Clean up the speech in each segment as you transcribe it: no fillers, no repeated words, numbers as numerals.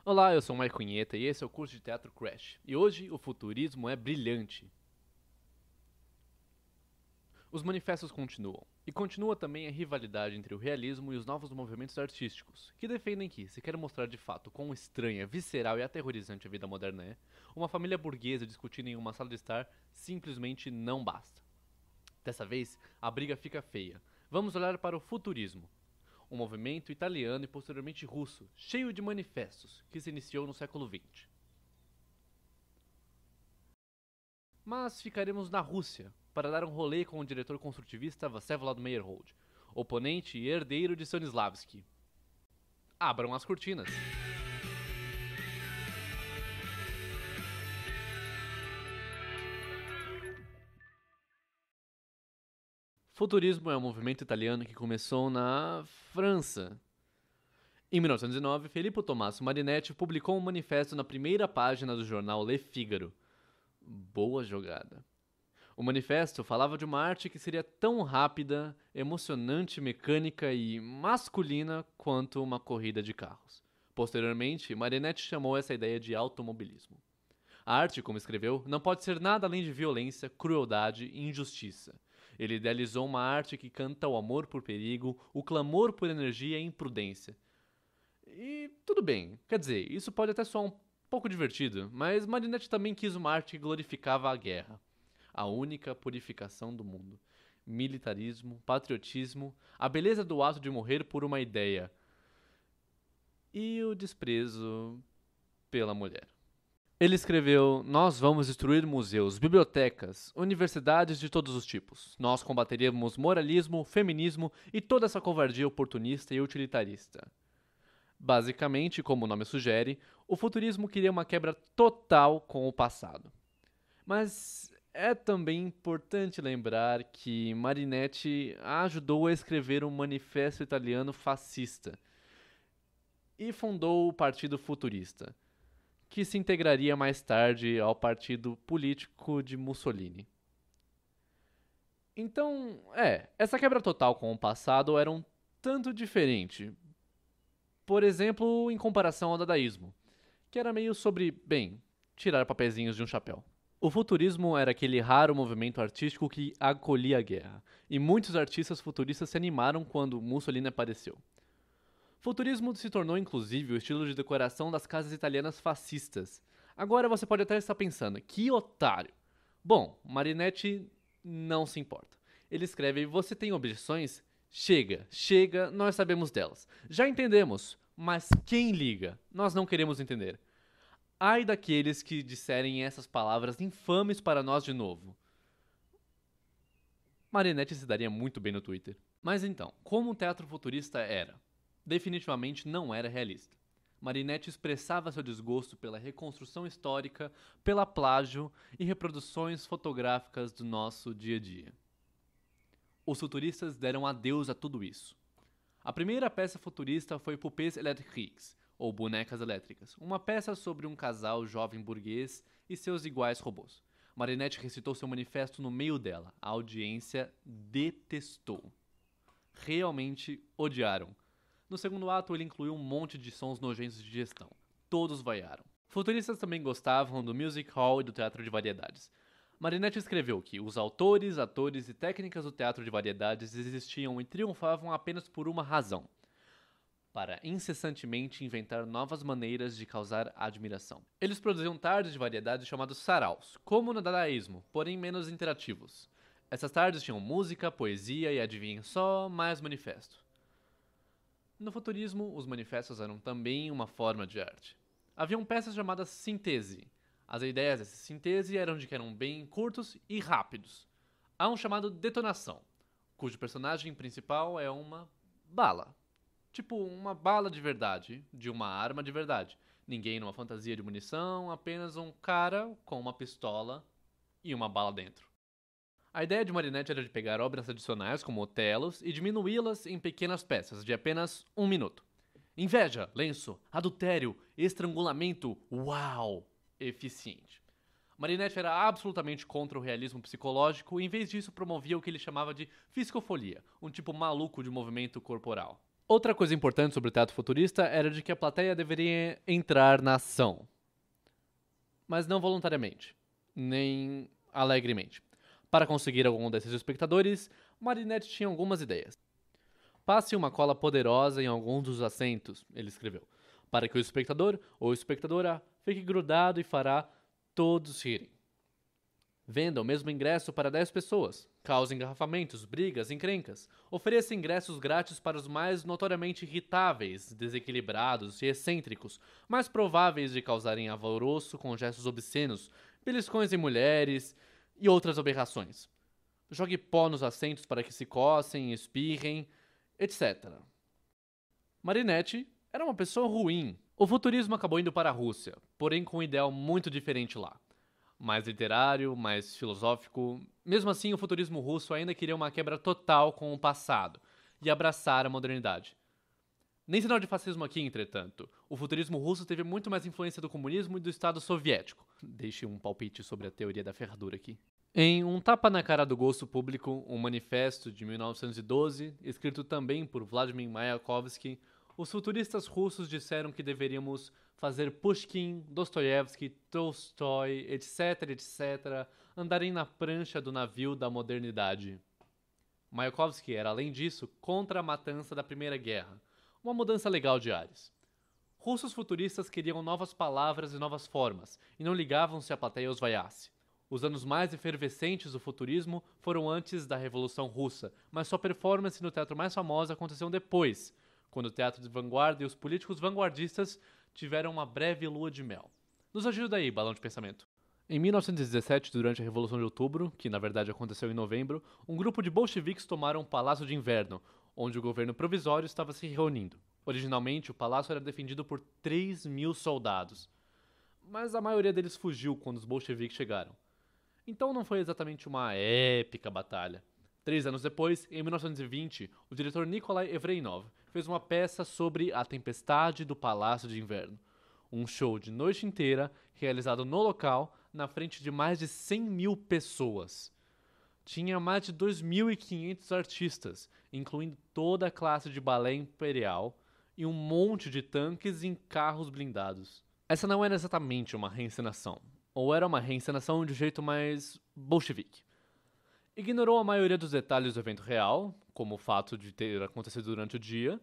Olá, eu sou o Mike Cunheta e esse é o curso de Teatro Crash. E hoje o futurismo é brilhante. Os manifestos continuam. E continua também a rivalidade entre o realismo e os novos movimentos artísticos, que defendem que, se quer mostrar de fato quão estranha, visceral e aterrorizante a vida moderna é, uma família burguesa discutindo em uma sala de estar simplesmente não basta. Dessa vez, a briga fica feia. Vamos olhar para o futurismo, um movimento italiano e posteriormente russo, cheio de manifestos, que se iniciou no século XX. Mas ficaremos na Rússia, para dar um rolê com o diretor construtivista Vsevolod Meyerhold, oponente e herdeiro de Stanislavski. Abram as cortinas. Futurismo é um movimento italiano que começou na França. Em 1909, Filippo Tommaso Marinetti publicou um manifesto na primeira página do jornal Le Figaro. Boa jogada. O manifesto falava de uma arte que seria tão rápida, emocionante, mecânica e masculina quanto uma corrida de carros. Posteriormente, Marinetti chamou essa ideia de automobilismo. A arte, como escreveu, não pode ser nada além de violência, crueldade e injustiça. Ele idealizou uma arte que canta o amor por perigo, o clamor por energia e imprudência. E tudo bem, quer dizer, isso pode até soar um pouco divertido, mas Marinetti também quis uma arte que glorificava a guerra, a única purificação do mundo. Militarismo, patriotismo, a beleza do ato de morrer por uma ideia e o desprezo pela mulher. Ele escreveu: Nós vamos destruir museus, bibliotecas, universidades de todos os tipos. Nós combateríamos moralismo, feminismo e toda essa covardia oportunista e utilitarista. Basicamente, como o nome sugere, o futurismo queria uma quebra total com o passado. Mas é também importante lembrar que Marinetti ajudou a escrever um manifesto italiano fascista e fundou o Partido Futurista, que se integraria mais tarde ao partido político de Mussolini. Então, essa quebra total com o passado era um tanto diferente. Por exemplo, em comparação ao dadaísmo, que era meio sobre, bem, tirar papeizinhos de um chapéu. O futurismo era aquele raro movimento artístico que acolhia a guerra, e muitos artistas futuristas se animaram quando Mussolini apareceu. Futurismo se tornou inclusive o estilo de decoração das casas italianas fascistas. Agora você pode até estar pensando, que otário! Bom, Marinetti não se importa. Ele escreve: Você tem objeções? Chega, chega, nós sabemos delas. Já entendemos, mas quem liga? Nós não queremos entender. Ai daqueles que disserem essas palavras infames para nós de novo. Marinetti se daria muito bem no Twitter. Mas então, como o teatro futurista era? Definitivamente não era realista. Marinetti expressava seu desgosto pela reconstrução histórica, pela plágio e reproduções fotográficas do nosso dia a dia. Os futuristas deram adeus a tudo isso. A primeira peça futurista foi Poupées électriques, ou Bonecas Elétricas, uma peça sobre um casal jovem burguês e seus iguais robôs. Marinetti recitou seu manifesto no meio dela. A audiência detestou. Realmente odiaram. No segundo ato, ele incluiu um monte de sons nojentos de gestão. Todos vaiaram. Futuristas também gostavam do music hall e do teatro de variedades. Marinetti escreveu que os autores, atores e técnicas do teatro de variedades existiam e triunfavam apenas por uma razão: para incessantemente inventar novas maneiras de causar admiração. Eles produziam tardes de variedades chamados saraus, como no dadaísmo, porém menos interativos. Essas tardes tinham música, poesia e, adivinhem só, mais manifesto. No futurismo, os manifestos eram também uma forma de arte. Haviam peças chamadas síntese. As ideias dessa síntese eram de que eram bem curtos e rápidos. Há um chamado detonação, cujo personagem principal é uma bala. Tipo, uma bala de verdade, de uma arma de verdade. Ninguém numa fantasia de munição, apenas um cara com uma pistola e uma bala dentro. A ideia de Marinetti era de pegar obras tradicionais como Otelos e diminuí-las em pequenas peças de apenas 1 minuto. Inveja, lenço, adultério, estrangulamento, uau! Eficiente. Marinetti era absolutamente contra o realismo psicológico e, em vez disso, promovia o que ele chamava de fiscofolia, um tipo maluco de movimento corporal. Outra coisa importante sobre o teatro futurista era de que a plateia deveria entrar na ação, mas não voluntariamente, nem alegremente. Para conseguir algum desses espectadores, Marinette tinha algumas ideias. Passe uma cola poderosa em algum dos assentos, ele escreveu, para que o espectador ou espectadora fique grudado e fará todos rirem. Venda o mesmo ingresso para 10 pessoas. Cause engarrafamentos, brigas, encrencas. Ofereça ingressos grátis para os mais notoriamente irritáveis, desequilibrados e excêntricos, mais prováveis de causarem alvoroço com gestos obscenos, beliscões em mulheres e outras aberrações. Jogue pó nos assentos para que se coçem, espirrem, etc. Marinette era uma pessoa ruim. O futurismo acabou indo para a Rússia, porém com um ideal muito diferente lá. Mais literário, mais filosófico. Mesmo assim, o futurismo russo ainda queria uma quebra total com o passado e abraçar a modernidade. Nem sinal de fascismo aqui, entretanto. O futurismo russo teve muito mais influência do comunismo e do Estado soviético. Deixe um palpite sobre a teoria da ferradura aqui. Em Um Tapa na Cara do Gosto Público, um manifesto de 1912, escrito também por Vladimir Mayakovsky, os futuristas russos disseram que deveríamos fazer Pushkin, Dostoiévski, Tolstói, etc, etc, andarem na prancha do navio da modernidade. Mayakovsky era, além disso, contra a matança da Primeira Guerra, uma mudança legal de ares. Russos futuristas queriam novas palavras e novas formas, e não ligavam se a plateia os vaiasse. Os anos mais efervescentes do futurismo foram antes da Revolução Russa, mas sua performance no teatro mais famosa aconteceu depois, quando o teatro de vanguarda e os políticos vanguardistas tiveram uma breve lua de mel. Nos ajuda aí, balão de pensamento. Em 1917, durante a Revolução de Outubro, que na verdade aconteceu em novembro, um grupo de bolcheviques tomaram o Palácio de Inverno, onde o governo provisório estava se reunindo. Originalmente, o palácio era defendido por 3.000 soldados, mas a maioria deles fugiu quando os bolcheviques chegaram. Então não foi exatamente uma épica batalha. 3 anos depois, em 1920, o diretor Nikolai Evreynov fez uma peça sobre a tempestade do Palácio de Inverno. Um show de noite inteira, realizado no local, na frente de mais de 100.000 pessoas. Tinha mais de 2.500 artistas, incluindo toda a classe de balé imperial e um monte de tanques em carros blindados. Essa não era exatamente uma reencenação, ou era uma reencenação de jeito mais bolchevique. Ignorou a maioria dos detalhes do evento real, como o fato de ter acontecido durante o dia,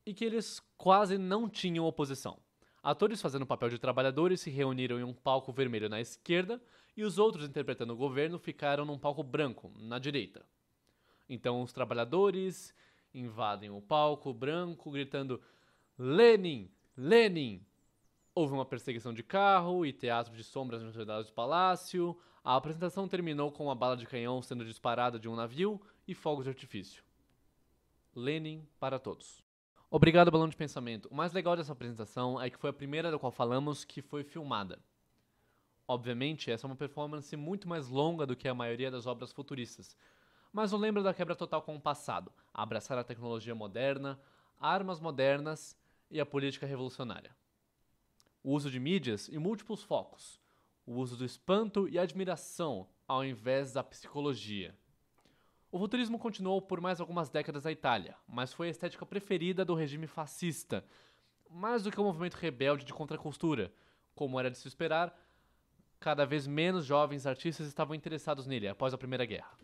e que eles quase não tinham oposição. Atores fazendo papel de trabalhadores se reuniram em um palco vermelho na esquerda e os outros interpretando o governo ficaram num palco branco, na direita. Então os trabalhadores invadem o palco branco gritando Lenin! Lenin! Houve uma perseguição de carro e teatro de sombras nos arredores do palácio. A apresentação terminou com uma bala de canhão sendo disparada de um navio e fogos de artifício. Lenin para todos. Obrigado, balão de pensamento. O mais legal dessa apresentação é que foi a primeira da qual falamos que foi filmada. Obviamente, essa é uma performance muito mais longa do que a maioria das obras futuristas, mas não lembra da quebra total com o passado, a abraçar a tecnologia moderna, armas modernas e a política revolucionária. O uso de mídias e múltiplos focos, o uso do espanto e admiração ao invés da psicologia. O futurismo continuou por mais algumas décadas na Itália, mas foi a estética preferida do regime fascista, mais do que um movimento rebelde de contracultura. Como era de se esperar, cada vez menos jovens artistas estavam interessados nele após a Primeira Guerra.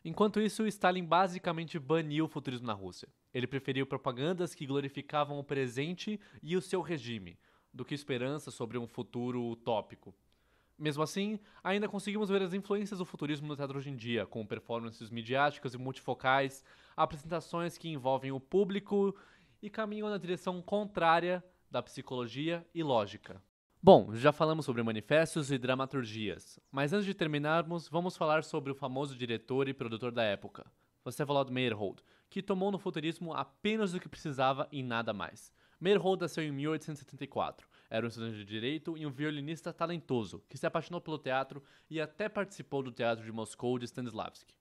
Enquanto isso, Stalin basicamente baniu o futurismo na Rússia. Ele preferiu propagandas que glorificavam o presente e o seu regime, do que esperança sobre um futuro utópico. Mesmo assim, ainda conseguimos ver as influências do futurismo no teatro hoje em dia, com performances midiáticas e multifocais, apresentações que envolvem o público e caminham na direção contrária da psicologia e lógica. Bom, já falamos sobre manifestos e dramaturgias, mas antes de terminarmos, vamos falar sobre o famoso diretor e produtor da época, Vsevolod Meyerhold, que tomou no futurismo apenas o que precisava e nada mais. Meyerhold nasceu em 1874. Era um estudante de direito e um violinista talentoso, que se apaixonou pelo teatro e até participou do Teatro de Moscou de Stanislavski.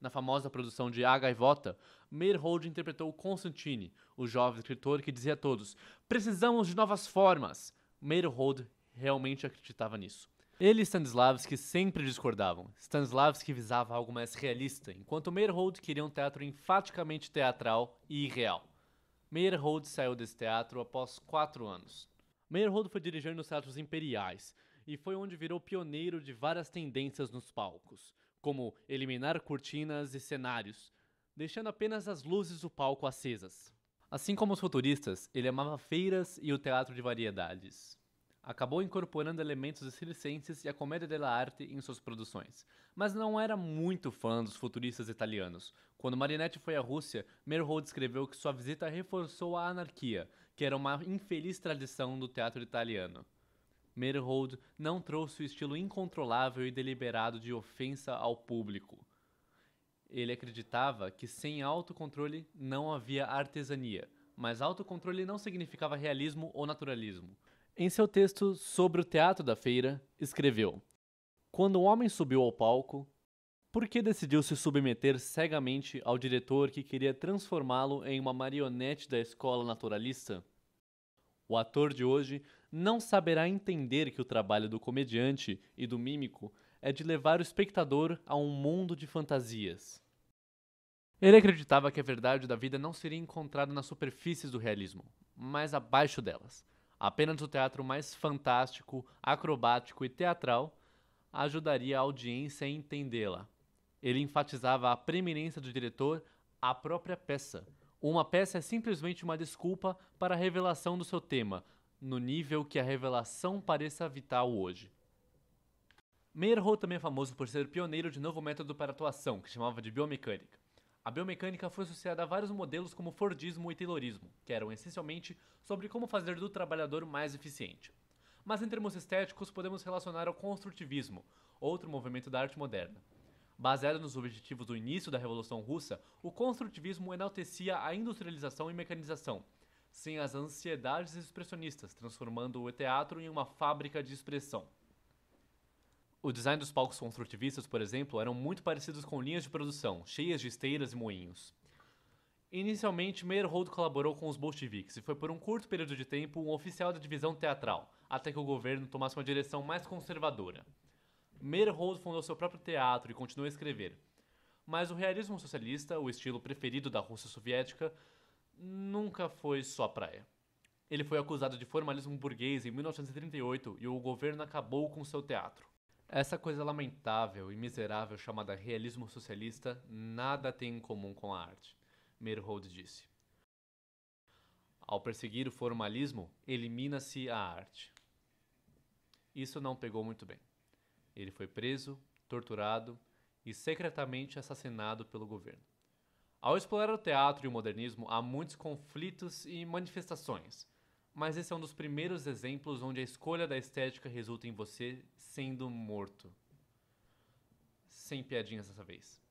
Na famosa produção de A Gaivota, Meyerhold interpretou Constantine, o jovem escritor que dizia a todos: "Precisamos de novas formas!" Meyerhold realmente acreditava nisso. Ele e Stanislavski sempre discordavam. Stanislavski visava algo mais realista, enquanto Meyerhold queria um teatro enfaticamente teatral e irreal. Meyerhold saiu desse teatro após 4 anos. Meyerhold foi dirigir nos teatros imperiais, e foi onde virou pioneiro de várias tendências nos palcos, como eliminar cortinas e cenários, deixando apenas as luzes do palco acesas. Assim como os futuristas, ele amava feiras e o teatro de variedades. Acabou incorporando elementos circenses e a comédia dell'arte em suas produções, mas não era muito fã dos futuristas italianos. Quando Marinetti foi à Rússia, Meyerhold escreveu que sua visita reforçou a anarquia, que era uma infeliz tradição do teatro italiano. Meyerhold não trouxe o estilo incontrolável e deliberado de ofensa ao público. Ele acreditava que sem autocontrole não havia artesania, mas autocontrole não significava realismo ou naturalismo. Em seu texto sobre o teatro da feira, escreveu: "Quando o homem subiu ao palco, por que decidiu se submeter cegamente ao diretor que queria transformá-lo em uma marionete da escola naturalista? O ator de hoje não saberá entender que o trabalho do comediante e do mímico é de levar o espectador a um mundo de fantasias." Ele acreditava que a verdade da vida não seria encontrada nas superfícies do realismo, mas abaixo delas. Apenas o teatro mais fantástico, acrobático e teatral ajudaria a audiência a entendê-la. Ele enfatizava a preeminência do diretor à própria peça. Uma peça é simplesmente uma desculpa para a revelação do seu tema, no nível que a revelação pareça vital hoje. Meyerhold também é famoso por ser pioneiro de novo método para atuação, que chamava de biomecânica. A biomecânica foi associada a vários modelos como Fordismo e Taylorismo, que eram essencialmente sobre como fazer do trabalhador mais eficiente. Mas em termos estéticos, podemos relacionar ao construtivismo, outro movimento da arte moderna. Baseado nos objetivos do início da Revolução Russa, o construtivismo enaltecia a industrialização e mecanização, sem as ansiedades expressionistas, transformando o teatro em uma fábrica de expressão. O design dos palcos construtivistas, por exemplo, eram muito parecidos com linhas de produção, cheias de esteiras e moinhos. Inicialmente, Meyerhold colaborou com os bolcheviques e foi por um curto período de tempo um oficial da divisão teatral, até que o governo tomasse uma direção mais conservadora. Meyerhold fundou seu próprio teatro e continuou a escrever. Mas o realismo socialista, o estilo preferido da Rússia soviética, nunca foi sua praia. Ele foi acusado de formalismo burguês em 1938 e o governo acabou com seu teatro. Essa coisa lamentável e miserável chamada realismo socialista nada tem em comum com a arte, Meyerhold disse. Ao perseguir o formalismo, elimina-se a arte. Isso não pegou muito bem. Ele foi preso, torturado e secretamente assassinado pelo governo. Ao explorar o teatro e o modernismo, há muitos conflitos e manifestações, mas esse é um dos primeiros exemplos onde a escolha da estética resulta em você sendo morto. Sem piadinhas dessa vez.